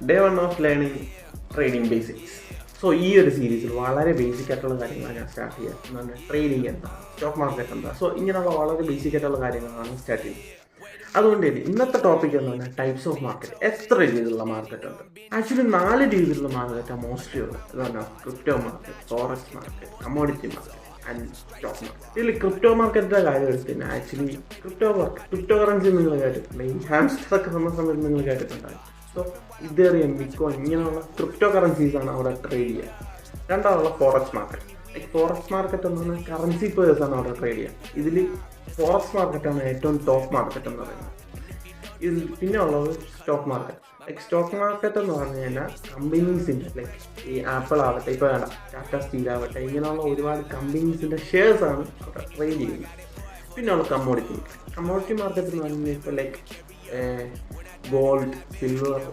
Day 1 of learning trading basics. So ഈ ഒരു സീരീസിൽ വളരെ ബേസിക് ആയിട്ടുള്ള കാര്യങ്ങളാണ് ഞാൻ സ്റ്റാർട്ട് ചെയ്യുക. എന്താണ് ട്രേഡിംഗ് എന്താ, സ്റ്റോക്ക് മാർക്കറ്റ് എന്താ, സോ ഇങ്ങനെയുള്ള വളരെ ബേസിക് ആയിട്ടുള്ള കാര്യങ്ങളാണ് സ്റ്റാർട്ട് ചെയ്യുന്നത്. അതുകൊണ്ട് തന്നെ ഇന്നത്തെ ടോപ്പിക് എന്ന് പറഞ്ഞാൽ ടൈപ്സ് ഓഫ് മാർക്കറ്റ്. എത്ര രീതിയിലുള്ള മാർക്കറ്റ് ഉണ്ട്? ആക്ച്വലി 4 രീതിയിലുള്ള മാർക്കറ്റാണ് മോസ്റ്റ്ലി ഉള്ളത്. എന്ന് crypto market, forex market, commodity market and stock market. ഇതിൽ ക്രിപ്റ്റോ മാർക്കറ്റിൻ്റെ കാര്യം എടുത്തിട്ട് ആക്ച്വലി ക്രിപ്റ്റോ കറൻസി നിങ്ങൾ കേട്ടിട്ടുണ്ട്. ഈ ഹാംസ്റ്ററൊക്കെ വന്ന സമയത്ത് നിങ്ങൾ കേട്ടിട്ടുണ്ടാകും. സോ ഇതേറിയം ബിറ്റ്കോയിൻ ഇങ്ങനെയുള്ള ക്രിപ്റ്റോ കറൻസീസാണ് അവിടെ ട്രേഡ് ചെയ്യുക. രണ്ടാമതുള്ള ഫോറക്സ് മാർക്കറ്റ്. ഫോറക്സ് മാർക്കറ്റ് എന്ന് പറഞ്ഞാൽ കറൻസി പേഴ്സാണ് അവിടെ ട്രേഡ് ചെയ്യുക. ഇതിൽ ഫോറക്സ് മാർക്കറ്റാണ് ഏറ്റവും ടോപ്പ് മാർക്കറ്റ് എന്ന് പറയുന്നത്. ഇതിൽ പിന്നെ ഉള്ളത് സ്റ്റോക്ക് മാർക്കറ്റ്. സ്റ്റോക്ക് മാർക്കറ്റ് എന്ന് പറഞ്ഞു കഴിഞ്ഞാൽ കമ്പനീസിൻ്റെ ഈ ആപ്പിൾ ആവട്ടെ, ഇപ്പോൾ വേണ്ട ടാറ്റ സ്റ്റീൽ ആവട്ടെ, ഇങ്ങനെയുള്ള ഒരുപാട് കമ്പനീസിൻ്റെ ഷെയർസാണ് അവിടെ ട്രേഡ് ചെയ്യുന്നത്. പിന്നെ ഉള്ള കമ്മോഡിറ്റി മാർക്കറ്റ് എന്ന് പറഞ്ഞാൽ ഇപ്പോൾ ഗോൾഡ്, സിൽവർ,